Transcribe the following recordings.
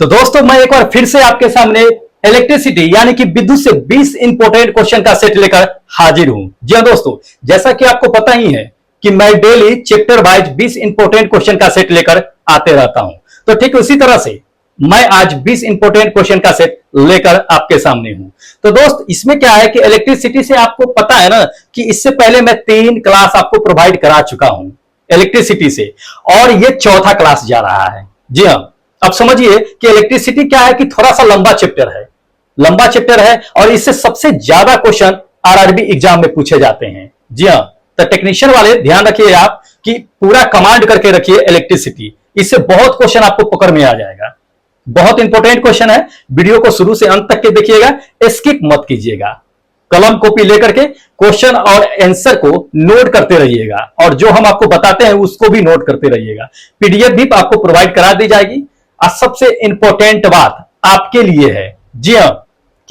तो दोस्तों मैं एक बार फिर से आपके सामने इलेक्ट्रिसिटी यानी कि विद्युत से 20 इंपोर्टेंट क्वेश्चन का सेट लेकर हाजिर हूं। जी हां दोस्तों, जैसा कि आपको पता ही है कि मैं daily chapter wise 20 important question का सेट लेकर आते रहता हूं। तो ठीक उसी तरह से मैं आज 20 इंपोर्टेंट क्वेश्चन का सेट लेकर आपके सामने हूं। तो दोस्त इसमें क्या है कि इलेक्ट्रिसिटी से आपको पता है ना कि इससे पहले मैं 3 क्लास आपको प्रोवाइड करा चुका हूं इलेक्ट्रिसिटी से, और ये चौथा क्लास जा रहा है। जी हां, अब समझिए कि इलेक्ट्रिसिटी क्या है कि थोड़ा सा लंबा चैप्टर है और इससे सबसे ज्यादा क्वेश्चन आरआरबी एग्जाम में पूछे जाते हैं। जी हां, तो टेक्नीशियन वाले ध्यान रखिए आप कि पूरा कमांड करके रखिए इलेक्ट्रिसिटी, इससे बहुत क्वेश्चन आपको पकड़ में आ जाएगा। बहुत इंपॉर्टेंट क्वेश्चन है, वीडियो को शुरू से अंत तक के देखिएगा, स्किप मत कीजिएगा। कलम कॉपी लेकर के क्वेश्चन और आंसर को नोट करते रहिएगा और जो हम आपको बताते हैं उसको भी नोट करते रहिएगा। पीडीएफ भी आपको प्रोवाइड करा दी जाएगी। और सबसे इंपॉर्टेंट बात आपके लिए है, जी हां,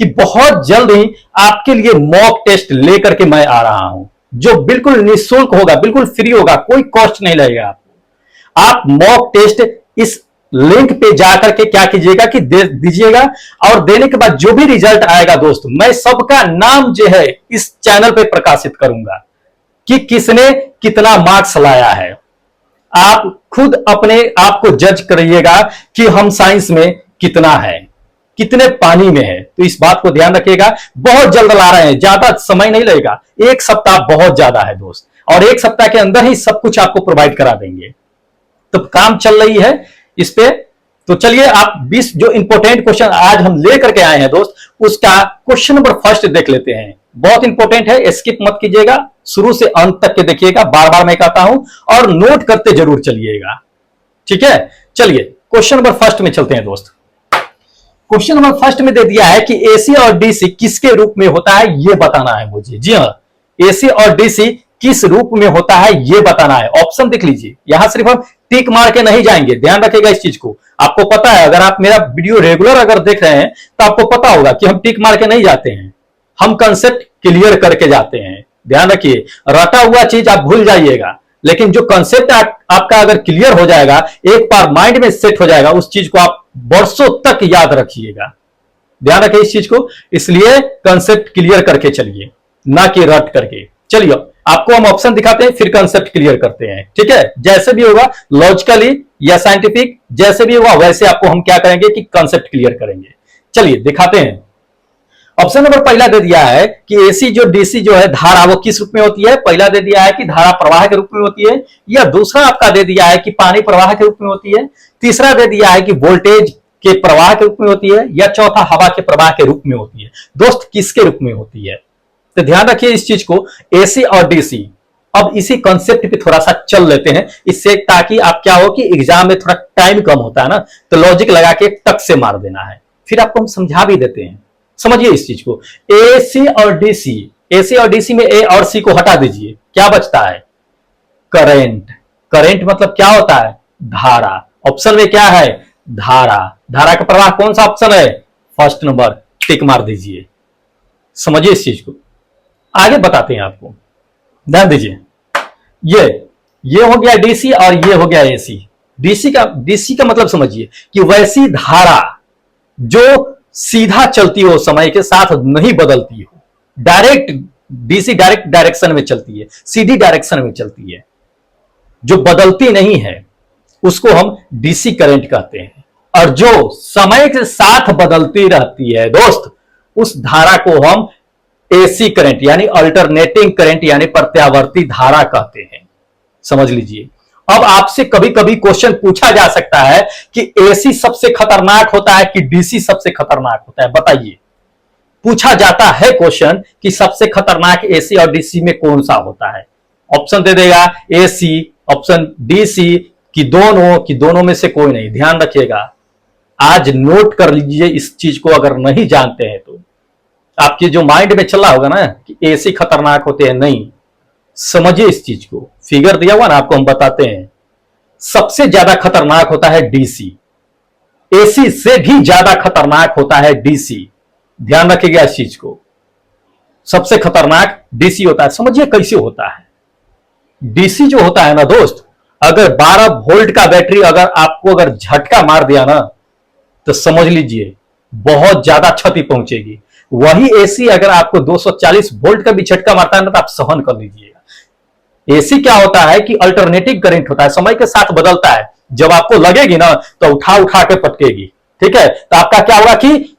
कि बहुत जल्द ही आपके लिए मॉक टेस्ट लेकर के मैं आ रहा हूं, जो बिल्कुल निःशुल्क होगा, बिल्कुल फ्री होगा, कोई कॉस्ट नहीं लगेगा आपको। आप मॉक टेस्ट इस लिंक पे जाकर के क्या कीजिएगा कि दे दीजिएगा और देने के बाद जो भी रिजल्ट आएगा दोस्त, मैं सबका नाम जो है इस चैनल पे प्रकाशित करूंगा कि किसने कितना मार्क्स लाया है। आप खुद अपने आप को जज करिएगा कि हम साइंस में कितना है, कितने पानी में है। तो इस बात को ध्यान रखिएगा, बहुत जल्द ला रहे हैं, ज्यादा समय नहीं लगेगा, 1 सप्ताह बहुत ज्यादा है दोस्त, और 1 सप्ताह के अंदर ही सब कुछ आपको प्रोवाइड करा देंगे। तो काम चल रही है इस पे। तो चलिए आप 20 जो इंपॉर्टेंट क्वेश्चन आज हम लेकर के आए हैं दोस्त, उसका क्वेश्चन नंबर फर्स्ट देख लेते हैं। बहुत इंपॉर्टेंट है, स्किप मत कीजिएगा, शुरू से अंत तक के देखिएगा, बार बार मैं कहता हूं, और नोट करते जरूर चलिएगा, ठीक है। चलिए क्वेश्चन नंबर फर्स्ट में चलते हैं दोस्त। क्वेश्चन नंबर फर्स्ट में दे दिया है कि एसी और डीसी किसके रूप में होता है, यह बताना है मुझे। जी हां, एसी और डीसी किस रूप में होता है यह बताना है। ऑप्शन देख लीजिए, यहां सिर्फ हम टिक मार के नहीं जाएंगे, ध्यान रखिएगा इस चीज को। आपको पता है, अगर आप मेरा वीडियो रेगुलर अगर देख रहे हैं तो आपको पता होगा कि हम टिक मार के नहीं जाते हैं, हम कंसेप्ट क्लियर करके जाते हैं। ध्यान रखिए, रटा हुआ चीज आप भूल जाइएगा, लेकिन जो कंसेप्ट आपका अगर क्लियर हो जाएगा, एक बार माइंड में सेट हो जाएगा, उस चीज को आप वर्षों तक याद रखिएगा। ध्यान रखिए इस चीज को, इसलिए कंसेप्ट क्लियर करके चलिए, ना कि रट करके। चलिए आपको हम ऑप्शन दिखाते हैं, फिर कंसेप्ट क्लियर करते हैं, ठीक है। जैसे भी होगा, लॉजिकली या साइंटिफिक, जैसे भी होगा वैसे आपको हम क्या करेंगे कि कंसेप्ट क्लियर करेंगे। चलिए दिखाते हैं। ऑप्शन नंबर पहला दे दिया है कि एसी जो डीसी जो है धारा, वो किस रूप में होती है। पहला दे दिया है कि धारा प्रवाह के रूप में होती है, या दूसरा आपका दे दिया है कि पानी प्रवाह के रूप में होती है, तीसरा दे दिया है कि वोल्टेज के प्रवाह के रूप में होती है, या चौथा हवा के प्रवाह के रूप में होती है। दोस्त किसके रूप में होती है, तो ध्यान रखिए इस चीज को, एसी और डीसी। अब इसी कॉन्सेप्ट पे थोड़ा सा चल लेते हैं, इससे ताकि आप क्या हो कि एग्जाम में थोड़ा टाइम कम होता है ना, तो लॉजिक लगा के टक से मार देना है, फिर आपको हम समझा भी देते हैं। समझिए इस चीज को, एसी और डीसी, एसी और डीसी में ए और सी को हटा दीजिए, क्या बचता है, करंट। करंट मतलब क्या होता है, धारा। ऑप्शन में क्या है, धारा। धारा का प्रवाह कौन सा ऑप्शन है, फर्स्ट नंबर, टिक मार दीजिए। समझिए इस चीज को, आगे बताते हैं आपको, ध्यान दीजिए। ये हो गया डीसी और ये हो गया एसी। डीसी का मतलब समझिए कि वैसी धारा जो सीधा चलती हो, समय के साथ नहीं बदलती हो, डायरेक्ट, डीसी डायरेक्ट डायरेक्शन में चलती है, सीधी डायरेक्शन में चलती है, जो बदलती नहीं है, उसको हम डीसी करंट कहते हैं। और जो समय के साथ बदलती रहती है दोस्त, उस धारा को हम एसी करंट यानी अल्टरनेटिंग करंट यानी प्रत्यावर्ती धारा कहते हैं। समझ लीजिए। अब आपसे कभी कभी क्वेश्चन पूछा जा सकता है कि एसी सबसे खतरनाक होता है कि डीसी सबसे खतरनाक होता है, बताइए। पूछा जाता है क्वेश्चन कि सबसे खतरनाक एसी और डीसी में कौन सा होता है। ऑप्शन दे देगा एसी, ऑप्शन डीसी, कि दोनों में से कोई नहीं। ध्यान रखिएगा, आज नोट कर लीजिए इस चीज को, अगर नहीं जानते हैं तो। आपके जो माइंड में चला होगा ना कि एसी खतरनाक होते हैं, नहीं, समझिए इस चीज को। फिगर दिया हुआ ना आपको, हम बताते हैं। सबसे ज्यादा खतरनाक होता है डीसी, एसी से भी ज्यादा खतरनाक होता है डीसी। ध्यान रखिएगा इस चीज को, सबसे खतरनाक डीसी होता है। समझिए कैसे होता है। डीसी जो होता है ना दोस्त, अगर 12 वोल्ट का बैटरी अगर आपको अगर झटका मार दिया ना, तो समझ लीजिए बहुत ज्यादा क्षति पहुंचेगी। वही एसी अगर आपको 240 वोल्ट का भी झटका मारता है ना, तो आप सहन कर लीजिएगा। एसी क्या होता है कि अल्टरनेटिव करंट होता है, समय के साथ बदलता है। जब आपको लगेगी ना तो उठा उठा के पटकेगी, ठीक है। तो आपका क्या होगा कि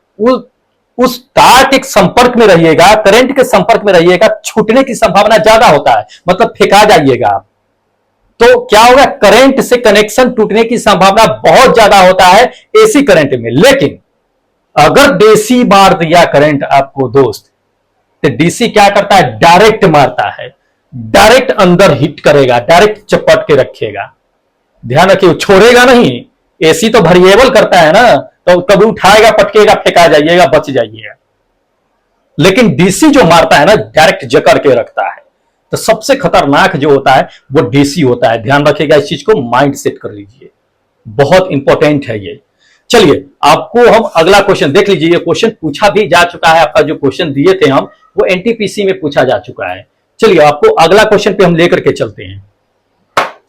उस तार के संपर्क में रहिएगा, करंट के संपर्क में रहिएगा, छूटने की संभावना ज्यादा होता है, मतलब फेंका जाइएगा आप। तो क्या होगा, करंट से कनेक्शन टूटने की संभावना बहुत ज्यादा होता है एसी करंट में। लेकिन अगर डीसी मार दिया करंट आपको दोस्त, तो डीसी क्या करता है, डायरेक्ट मारता है, डायरेक्ट अंदर हिट करेगा, डायरेक्ट चपट के रखेगा। ध्यान रखिए, छोड़ेगा नहीं। एसी तो वेरिएबल करता है ना, तो कभी उठाएगा, पटकेगा, फेंका जाइएगा, बच जाइएगा। लेकिन डीसी जो मारता है ना, डायरेक्ट जकड़ के रखता है। तो सबसे खतरनाक जो होता है वो डीसी होता है। ध्यान रखिएगा, इस चीज को माइंड सेट कर लीजिए, बहुत इंपॉर्टेंट है ये। चलिए आपको हम अगला क्वेश्चन देख लीजिए। ये क्वेश्चन पूछा भी जा चुका है, आपका जो क्वेश्चन दिए थे हम, वो एनटीपीसी में पूछा जा चुका है। चलिए आपको अगला क्वेश्चन पे हम लेकर के चलते हैं।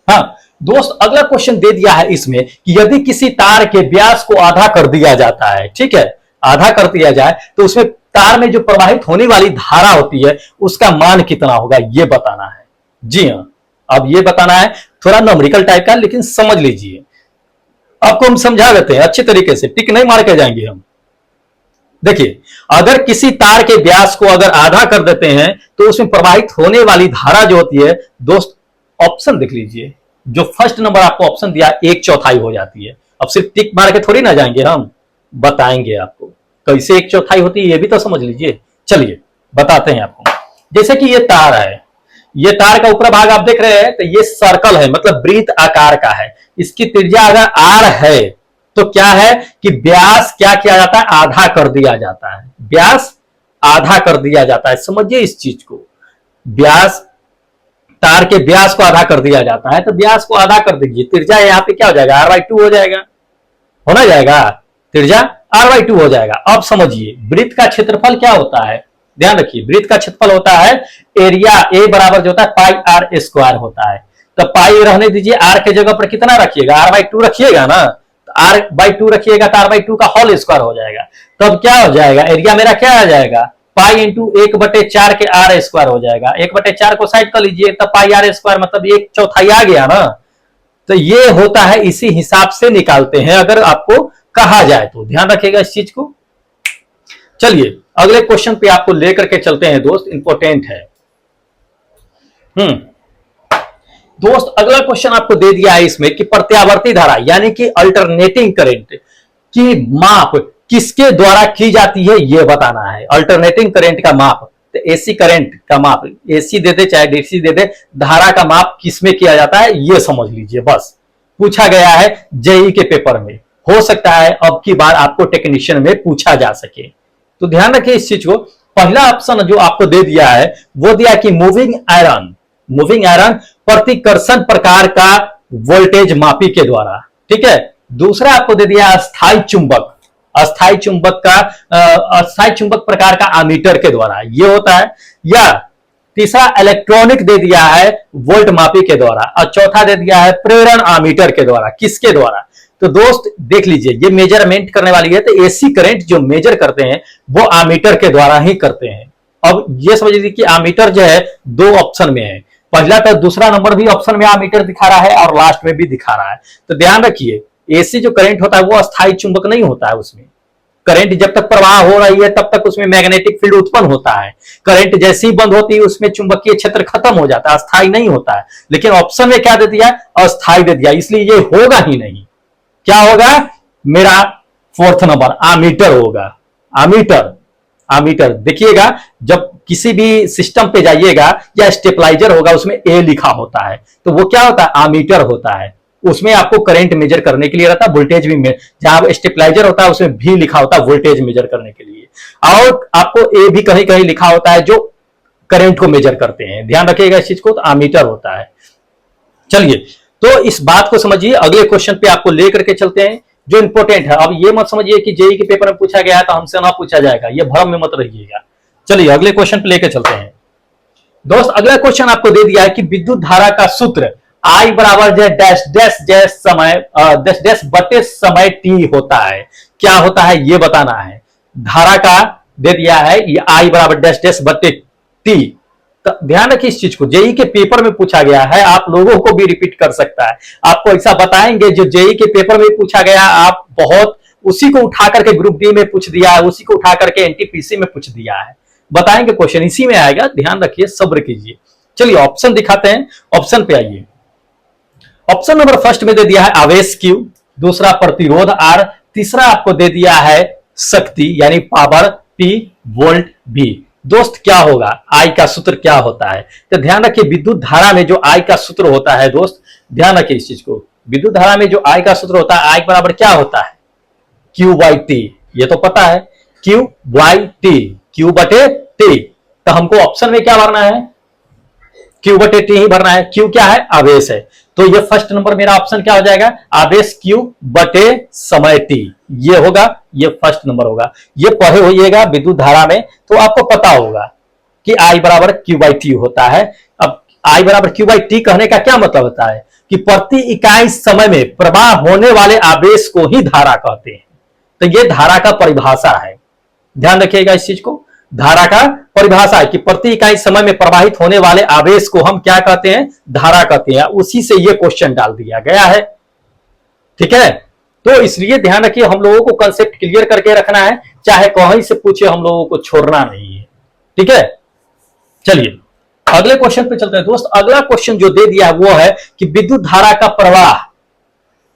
हाँ दोस्त, अगला क्वेश्चन दे दिया है इसमें कि यदि किसी तार के व्यास को आधा कर दिया जाता है, ठीक है, आधा कर दिया जाए, तो उसमें तार में जो प्रवाहित होने वाली धारा होती है उसका मान कितना होगा, ये बताना है। जी हाँ, अब ये बताना है, थोड़ा न्यूमेरिकल टाइप का, लेकिन समझ लीजिए। आपको हम समझा देते हैं अच्छे तरीके से, टिक नहीं मार के जाएंगे हम। देखिए, अगर किसी तार के व्यास को अगर आधा कर देते हैं तो उसमें प्रवाहित होने वाली धारा जो होती है दोस्त, ऑप्शन देख लीजिए, जो फर्स्ट नंबर आपको ऑप्शन दिया 1/4 हो जाती है। अब सिर्फ टिक मार के थोड़ी ना जाएंगे हम, बताएंगे आपको कैसे 1/4 होती है, ये भी तो समझ लीजिए। चलिए बताते हैं आपको। जैसे कि ये तार है, ये तार का ऊपर भाग आप देख रहे हैं, तो ये सर्कल है, मतलब वृत्त आकार का है। इसकी त्रिज्या अगर r है तो क्या है कि व्यास क्या किया जाता है, आधा कर दिया जाता है। व्यास आधा कर दिया जाता है, समझिए इस चीज को। व्यास, तार के व्यास को आधा कर दिया जाता है, तो व्यास को आधा कर दीजिए, त्रिज्या यहाँ पे क्या हो जाएगा, r/2 हो जाएगा, होना जाएगा, त्रिज्या r/2 हो जाएगा। अब समझिए वृत्त का क्षेत्रफल क्या होता है, ध्यान रखिए, वृत्त का क्षेत्रफल होता है एरिया, ए बराबर जो होता है पाई आर स्क्वायर होता है। तो पाई रहने दीजिए, आर के जगह पर कितना रखिएगा, r/2 रखिएगा ना, r/2 रखिएगा तो r/2 का होल स्क्वायर हो जाएगा। तब क्या हो जाएगा, एरिया मेरा क्या आ जाएगा, पाई इंटू 1/4 के आर स्क्वायर हो जाएगा। 1/4 को साइड कर लीजिए, तब पाई आर स्क्वायर मतलब 1/4 आ गया ना। तो ये होता है, इसी हिसाब से निकालते हैं अगर आपको कहा जाए तो। ध्यान रखिएगा इस चीज को। चलिए अगले क्वेश्चन पे आपको लेकर के चलते हैं दोस्त, इंपॉर्टेंट है। दोस्त अगला क्वेश्चन आपको दे दिया है इसमें कि प्रत्यावर्ती धारा यानी कि अल्टरनेटिंग करंट की माप किसके द्वारा की जाती है, यह बताना है। अल्टरनेटिंग करंट का माप, तो एसी करंट का माप, एसी दे दे चाहे डीसी दे दे, धारा का माप किसमें किया जाता है ये समझ लीजिए। बस पूछा गया है जेई के पेपर में, हो सकता है अब की बार आपको टेक्नीशियन में पूछा जा सके, तो ध्यान रखिए इस चीज को। पहला ऑप्शन जो आपको दे दिया है वो दिया कि मूविंग आयरन, मूविंग आयरन प्रतिकर्षण प्रकार का वोल्टेज मापी के द्वारा, ठीक है। दूसरा आपको दे दिया अस्थायी चुंबक, अस्थायी चुंबक का अस्थायी चुंबक प्रकार का आमीटर के द्वारा, ये होता है। या तीसरा इलेक्ट्रॉनिक दे दिया है वोल्ट मापी के द्वारा, और चौथा दे दिया है प्रेरण आमीटर के द्वारा। किसके द्वारा, तो दोस्त देख लीजिए, ये मेजरमेंट करने वाली है, तो एसी करंट जो मेजर करते हैं वो आमीटर के द्वारा ही करते हैं। अब ये समझ लीजिए कि आमीटर जो है दो ऑप्शन में है, पहला तो दूसरा नंबर भी ऑप्शन में आमीटर दिखा रहा है और लास्ट में भी दिखा रहा है। तो ध्यान रखिए, एसी जो करंट होता है वो अस्थायी चुंबक नहीं होता है, उसमें करंट जब तक प्रवाह हो रही है तब तक उसमें मैग्नेटिक फील्ड उत्पन्न होता है। करंट जैसे ही बंद होती है उसमें चुंबकीय क्षेत्र खत्म हो जाता है, अस्थायी नहीं होता है। लेकिन ऑप्शन में क्या दे दिया, अस्थायी दे दिया, इसलिए ये होगा ही नहीं। क्या होगा मेरा फोर्थ नंबर, आमीटर होगा। आमीटर, आमीटर देखिएगा, जब किसी भी सिस्टम पे जाइएगा या स्टेबलाइजर होगा उसमें ए लिखा होता है, तो वो क्या होता है, आमीटर होता है। उसमें आपको करंट मेजर करने के लिए रहता है, वोल्टेज भी, जहां स्टेबलाइजर होता है उसमें भी लिखा होता है वोल्टेज मेजर करने के लिए, और आपको ए भी कहीं कहीं लिखा होता है जो करंट को मेजर करते हैं। ध्यान रखिएगा इस चीज को, तो आमीटर होता है। चलिए तो इस बात को समझिए, अगले क्वेश्चन पे आपको लेकर के चलते हैं जो इंपॉर्टेंट है। अब ये मत समझिए कि जेई के पेपर में पूछा गया है तो हमसे ना पूछा जाएगा, ये भ्रम में मत रहिएगा। चलिए अगले क्वेश्चन पे लेकर चलते हैं दोस्त। अगला क्वेश्चन आपको दे दिया है कि विद्युत धारा का सूत्र आई बराबर जो डैश डैश डैश समय डैश डैश बटे समय टी होता है, क्या होता है ये बताना है। धारा का दे दिया है ये आई बराबर डैश डैश बटे टी। तो ध्यान रखिए इस चीज को, जेई के पेपर में पूछा गया है, आप लोगों को भी रिपीट कर सकता है। आपको ऐसा बताएंगे जो जेई के पेपर में पूछा गया, आप बहुत उसी को उठा करके ग्रुप डी में पूछ दिया है, उसी को उठा करके एनटीपीसी में पूछ दिया है, बताएंगे क्वेश्चन इसी में आएगा, ध्यान रखिए, सब्र कीजिए। चलिए ऑप्शन दिखाते हैं, ऑप्शन पे आइए। ऑप्शन नंबर फर्स्ट में दे दिया है आवेश Q, दूसरा प्रतिरोध R, तीसरा आपको दे दिया है शक्ति यानी पावर P, वोल्ट V। दोस्त क्या होगा, I का सूत्र क्या होता है? तो ध्यान रखिए विद्युत धारा में जो I का सूत्र होता है, दोस्त ध्यान रखिए इस चीज को, विद्युत धारा में जो I का सूत्र होता है, I बराबर क्या होता है? Q बाई T, ये तो पता है, Q बाई T, Q बटे T। तो हमको ऑप्शन में क्या भरना है? Q बटे T ही भरना है। Q क्या है? आवेश है। तो ये फर्स्ट नंबर मेरा ऑप्शन क्या हो जाएगा? आवेश Q बटे समय T, ये होगा, ये फर्स्ट नंबर होगा। ये पढ़े होइएगा विद्युत धारा में तो आपको पता होगा कि I बराबर Q बाई T होता है। अब I बराबर Q बाई T कहने का क्या मतलब होता है कि प्रति इकाई समय में प्रवाह होने वाले आवेश को ही धारा कहते हैं। तो ये धारा का परिभाषा है, ध्यान रखिएगा इस चीज को, धारा का परिभाषा है कि प्रति इकाई समय में प्रवाहित होने वाले आवेश को हम क्या कहते हैं? धारा कहते हैं। उसी से ये क्वेश्चन डाल दिया गया है, ठीक है। तो इसलिए ध्यान रखिए, हम लोगों को कंसेप्ट क्लियर करके रखना है, चाहे कहीं से पूछे, हम लोगों को छोड़ना नहीं है, ठीक है। चलिए अगले क्वेश्चन पे चलते हैं दोस्त। अगला क्वेश्चन जो दे दिया है वो है कि विद्युत धारा का प्रवाह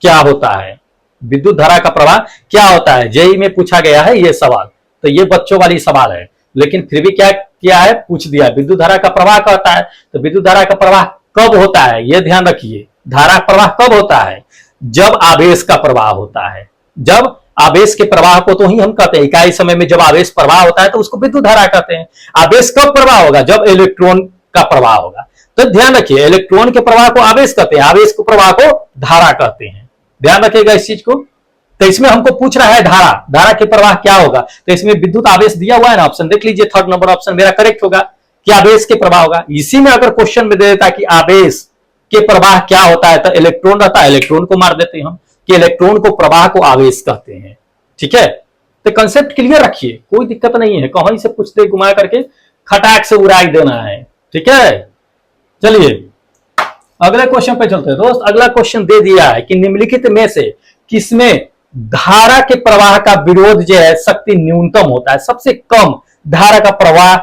क्या होता है? विद्युत धारा का प्रवाह क्या होता है? जेई में पूछा गया है ये सवाल, तो ये बच्चों वाली सवाल है, लेकिन फिर भी क्या किया है, पूछ दिया। विद्युत धारा का प्रवाह कहता है, तो विद्युत धारा का प्रवाह कब होता है ये ध्यान रखिए। धारा प्रवाह कब होता है? जब आवेश का प्रवाह होता है। जब आवेश के प्रवाह को तो ही हम कहते हैं, इकाई समय में जब आवेश प्रवाह होता है तो उसको विद्युत धारा कहते हैं। आवेश कब प्रवाह होगा? जब इलेक्ट्रॉन का प्रवाह होगा। तो ध्यान रखिए, इलेक्ट्रॉन के प्रवाह को आवेश कहते हैं, आवेश के प्रवाह को धारा कहते हैं, ध्यान रखिएगा इस चीज को। तो इसमें हमको पूछ रहा है धारा, धारा के प्रवाह क्या होगा? तो इसमें विद्युत आवेश दिया हुआ है ना, ऑप्शन देख लीजिए, थर्ड नंबर ऑप्शन मेरा करेक्ट होगा कि आवेश के प्रवाह होगा। इसी में अगर क्वेश्चन में दे देता कि आवेश के प्रवाह क्या होता है, तो इलेक्ट्रॉन रहता है, इलेक्ट्रॉन को मार देते हैं हम कि इलेक्ट्रॉन को प्रवाह को आवेश कहते हैं, ठीक है। तो कंसेप्ट क्लियर रखिए, कोई दिक्कत नहीं है, कहीं से पूछते घुमा करके खटाक से उड़ाई देना है, ठीक है। चलिए अगले क्वेश्चन पे चलते हैं दोस्त। अगला क्वेश्चन दे दिया है कि निम्नलिखित में से किसमें धारा के प्रवाह का विरोध जो है शक्ति न्यूनतम होता है? सबसे कम धारा का प्रवाह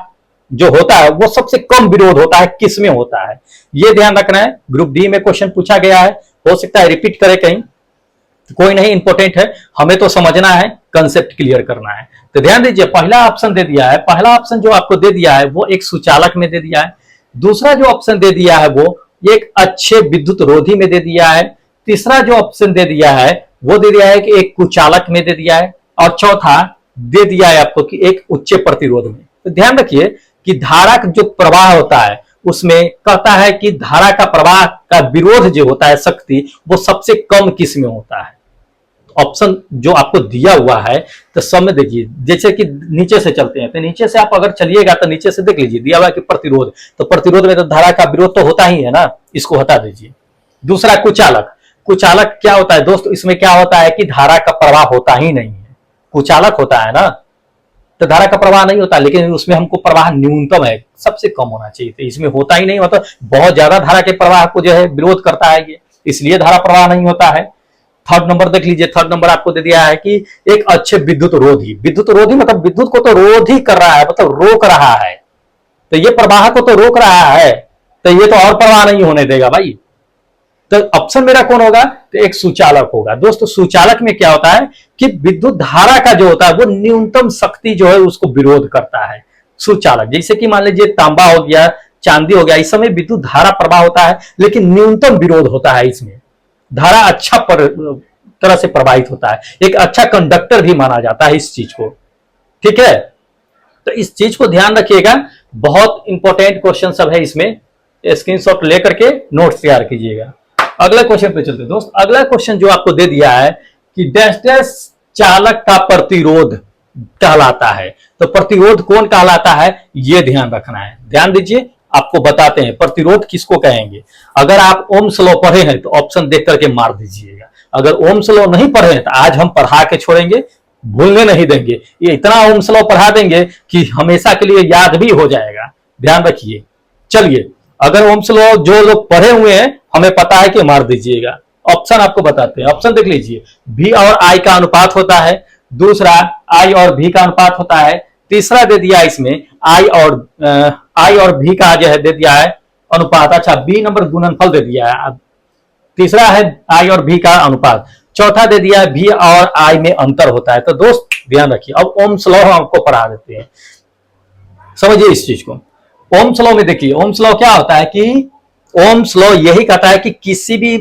जो होता है वो सबसे कम विरोध होता है, किसमें होता है? ये ध्यान रखना है, ग्रुप डी में क्वेश्चन पूछा गया है, हो सकता है रिपीट करे कहीं, कोई नहीं, इंपॉर्टेंट है, हमें तो समझना है, कंसेप्ट क्लियर करना है। तो ध्यान दीजिए, पहला ऑप्शन दे दिया है, पहला ऑप्शन जो आपको दे दिया है वो एक सुचालक में दे दिया है। दूसरा जो ऑप्शन दे दिया है वो एक अच्छे विद्युत रोधी में दे दिया है। तीसरा जो ऑप्शन दे दिया है वो दे दिया है कि एक कुचालक में दे दिया है, और चौथा दे दिया है आपको कि एक उच्च प्रतिरोध में। तो ध्यान रखिए कि धारा का जो प्रवाह होता है उसमें कहता है कि धारा का प्रवाह का विरोध जो होता है शक्ति, वो सबसे कम किस में होता है? ऑप्शन जो आपको दिया हुआ है तो सब में देखिए, जैसे कि नीचे से चलते हैं, तो नीचे से आप अगर चलिएगा तो नीचे से देख लीजिए, दिया हुआ है कि प्रतिरोध, तो प्रतिरोध में तो धारा का विरोध तो होता ही है ना, इसको हटा दीजिए। दूसरा कुचालक, कुचालक क्या होता है दोस्त? इसमें क्या होता है कि धारा का प्रवाह होता ही नहीं है, कुचालक होता है ना, तो धारा का प्रवाह नहीं होता, लेकिन उसमें हमको प्रवाह न्यूनतम है, सबसे कम होना चाहिए, तो इसमें होता ही नहीं, मतलब बहुत ज्यादा धारा के प्रवाह को जो है विरोध करता है ये, इसलिए धारा प्रवाह नहीं होता है। थर्ड नंबर देख लीजिए, थर्ड नंबर आपको दे दिया है कि एक अच्छे विद्युत रोधी, विद्युत रोधी मतलब विद्युत को तो रोध ही कर रहा है, मतलब रोक रहा है, तो ये प्रवाह को तो रोक रहा है, तो ये तो और प्रवाह नहीं होने देगा भाई। तो ऑप्शन मेरा कौन होगा? तो एक सुचालक होगा। दोस्तों सुचालक में क्या होता है कि विद्युत धारा का जो होता है वो न्यूनतम शक्ति जो है उसको विरोध करता है सुचालक। जैसे कि मान लीजिए तांबा हो गया, चांदी हो गया, इस समय विद्युत धारा प्रवाह होता है लेकिन न्यूनतम विरोध होता है, इसमें धारा अच्छा तरह से प्रवाहित होता है, एक अच्छा कंडक्टर भी माना जाता है इस चीज को, ठीक है। तो इस चीज को ध्यान रखिएगा, बहुत इंपॉर्टेंट क्वेश्चन सब है इसमें, स्क्रीनशॉट लेकर के नोट्स तैयार कीजिएगा। अगले क्वेश्चन पे चलते हैं दोस्त। अगला क्वेश्चन जो आपको दे दिया है कि डैश डैश चालक का प्रतिरोध कहलाता है, तो प्रतिरोध कौन कहलाता है ये ध्यान रखना है। ध्यान दीजिए, आपको बताते हैं प्रतिरोध किसको कहेंगे। अगर आप ओम्स लॉ पढ़े हैं तो ऑप्शन देख करके मार दीजिएगा, अगर ओम्स लॉ नहीं पढ़े हैं तो आज हम पढ़ा के छोड़ेंगे, भूलने नहीं देंगे। ये इतना ओम्स लॉ पढ़ा देंगे कि हमेशा के लिए याद भी हो जाएगा, ध्यान रखिए। चलिए, अगर ओम्स लॉ जो लोग पढ़े हुए हैं हमें पता है कि मार दीजिएगा। ऑप्शन आपको बताते हैं, ऑप्शन देख लीजिए। V और I का अनुपात होता है, दूसरा I और V का अनुपात होता है, तीसरा दे दिया इसमें I और V का जो है दे दिया है अनुपात। अच्छा, B नंबर गुणनफल दे दिया है, तीसरा है I और V का अनुपात, चौथा दे दिया है V और I में अंतर होता है। तो दोस्त ध्यान रखिए। अब ओम्स लॉ हम आपको पढ़ा देते हैं, समझिए इस चीज को। ओम्स लॉ में देखिए, ओम्स लॉ क्या होता है कि ओम्स लॉ यही कहता है कि किसी भी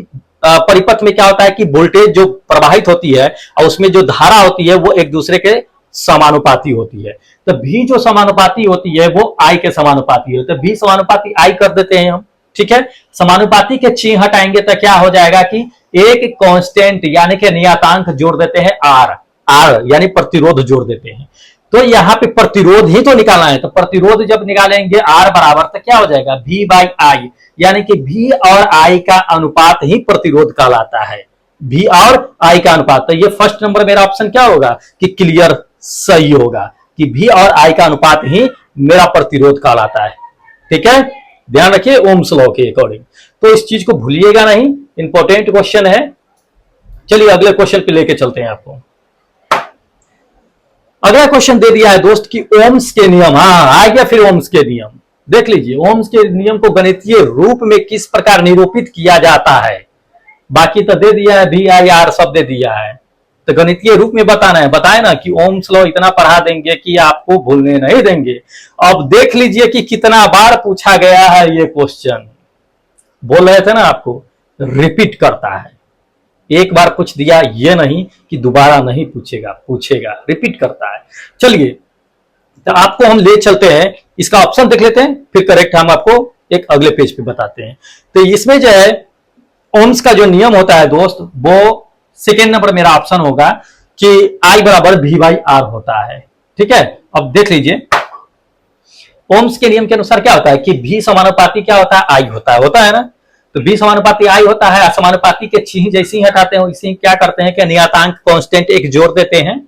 परिपथ में क्या होता है कि वोल्टेज जो प्रवाहित होती है और उसमें जो धारा होती है वो एक दूसरे के समानुपाती होती है। तो V जो समानुपाती होती है वो I के समानुपाती है, तो V समानुपाती I कर देते हैं हम, ठीक है। समानुपाती के चिन्ह हटाएंगे तो क्या हो जाएगा कि एक कांस्टेंट यानी कि नियतांक जोड़ देते हैं R यानी प्रतिरोध जोड़ देते हैं। तो यहाँ पे प्रतिरोध ही तो निकालना है, तो प्रतिरोध जब निकालेंगे R बराबर तो क्या हो जाएगा V बाई I, यानी कि V और I का अनुपात ही प्रतिरोध कहलाता है, V और I का अनुपात। तो ये फर्स्ट नंबर मेरा ऑप्शन क्या होगा कि क्लियर सही होगा कि V और I का अनुपात ही मेरा प्रतिरोध कहलाता है, ठीक है। ध्यान रखिए ओम्स लॉ के अकॉर्डिंग, तो इस चीज को भूलिएगा नहीं, इंपॉर्टेंट क्वेश्चन है। चलिए अगले क्वेश्चन पे लेके चलते हैं आपको। अगला क्वेश्चन दे दिया है दोस्त कि ओम्स के नियम, हाँ आ गया फिर ओम्स के नियम। देख लीजिए ओम्स के नियम को गणितीय रूप में किस प्रकार निरूपित किया जाता है। बाकी तो दे दिया है VIR सब दे दिया है, तो गणितीय रूप में बताना है। बताए ना कि ओम्स लॉ इतना पढ़ा देंगे कि आपको भूलने नहीं देंगे। अब देख लीजिए कि कितना बार पूछा गया है ये क्वेश्चन, बोल रहे थे ना आपको रिपीट करता है। एक बार पूछ दिया ये नहीं कि दोबारा नहीं पूछेगा, पूछेगा, रिपीट करता है। चलिए तो आपको हम ले चलते हैं, इसका ऑप्शन देख लेते हैं, फिर करेक्ट हम आपको एक अगले पेज पे बताते हैं। तो इसमें जो है ओम्स का जो नियम होता है दोस्त, वो सेकेंड नंबर मेरा ऑप्शन होगा कि I बराबर V बाई R होता है, ठीक है। अब देख लीजिए ओम्स के नियम के अनुसार क्या होता है कि V समानुपाती क्या होता है I होता है ना। तो V समानुपाती I होता है, समानुपाती के चिन्ह जैसे ही हटाते हैं इसी क्या करते हैं कि नियतांक कांस्टेंट एक जोड़ देते हैं,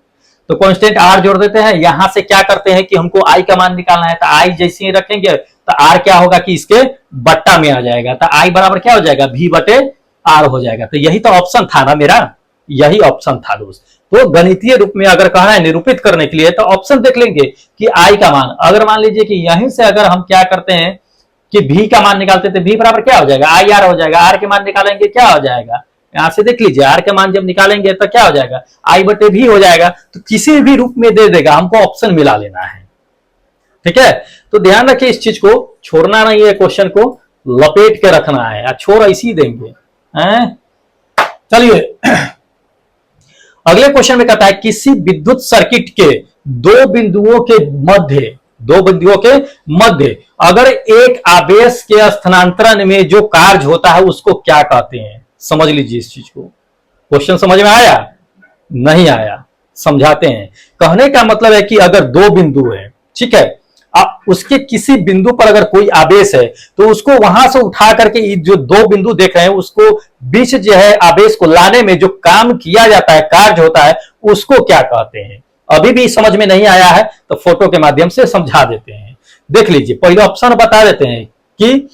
तो कांस्टेंट R जोड़ देते हैं। यहां से क्या करते हैं कि हमको I का मान निकालना है, तो I जैसे ही रखेंगे तो R क्या होगा कि इसके बट्टा में आ जाएगा, तो I बराबर क्या हो जाएगा V बटे R हो जाएगा। तो यही तो ऑप्शन था ना मेरा, यही ऑप्शन था दोस्त। तो गणितीय रूप में अगर कहना है निरूपित करने के लिए तो ऑप्शन देख लेंगे कि I का मान, अगर मान लीजिए कि यहीं से अगर हम क्या करते हैं कि V का मान निकालते थे, V बराबर क्या हो जाएगा IR हो जाएगा। R के मान निकालेंगे क्या हो जाएगा, यहां से देख लीजिए R के मान जब निकालेंगे तो क्या हो जाएगा I बटे V हो जाएगा। तो किसी भी रूप में दे देगा, हमको ऑप्शन मिला लेना है, ठीक है। तो ध्यान रखिए इस चीज को, छोड़ना नहीं है, क्वेश्चन को लपेट के रखना है, छोड़ ऐसी देंगे। चलिए अगले क्वेश्चन में कहता है किसी विद्युत सर्किट के दो बिंदुओं के मध्य अगर एक आवेश के स्थानांतरण में जो कार्य होता है उसको क्या कहते हैं। समझ लीजिए इस चीज को, क्वेश्चन समझ में आया नहीं आया समझाते हैं। कहने का मतलब है कि अगर दो बिंदु है, ठीक है, उसके किसी बिंदु पर अगर कोई आवेश है तो उसको वहां से उठा करके जो दो बिंदु देख रहे हैं उसको बीच जो है आवेश को लाने में जो काम किया जाता है, कार्य होता है, उसको क्या कहते हैं। अभी भी समझ में नहीं आया है तो फोटो के माध्यम से समझा देते हैं। देख लीजिए पहले ऑप्शन बता देते हैं कि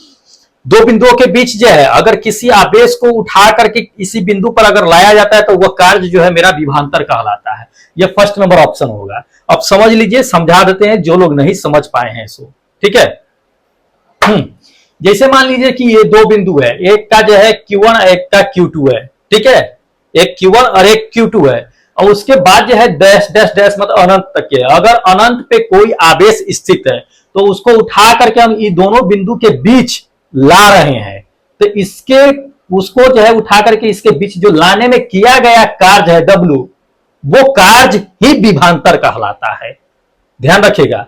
दो बिंदुओं के बीच जो है अगर किसी आवेश को उठा करके इसी बिंदु पर अगर लाया जाता है तो वह कार्य जो है मेरा विभवांतर कहलाता है। यह फर्स्ट नंबर ऑप्शन होगा। अब समझ लीजिए, समझा देते हैं जो लोग नहीं समझ पाए हैं सो, ठीक है। जैसे मान लीजिए कि ये दो बिंदु है, एक का जो है Q1 एक का Q2 है, ठीक है, एक Q1 और एक Q2 है, और उसके बाद जो है डैश डैश डैश मतलब अनंत तक के। अगर अनंत पे कोई आवेश स्थित है तो उसको उठा करके हम ये दोनों बिंदु के बीच ला रहे हैं, तो उसको जो है उठा करके इसके बीच जो लाने में किया गया कार्य है W, वो कार्य ही विभवांतर कहलाता है। ध्यान रखिएगा,